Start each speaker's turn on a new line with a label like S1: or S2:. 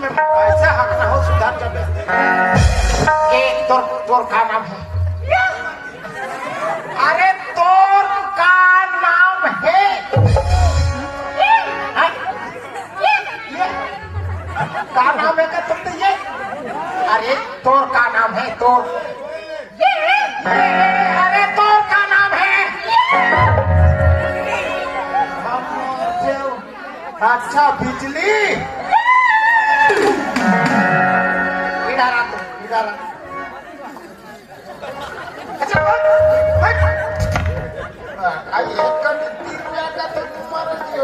S1: में ऐसे हकना हो सुधार जब तोर का नाम है? अरे तोर का नाम है? का नाम है? तुम तो ये अरे तोर का नाम है? तोर अरे तोर का नाम है? अच्छा बिजली इधर आ, इधर आ। अच्छा आई एक का 3 लाख का तो तुम्हारा जी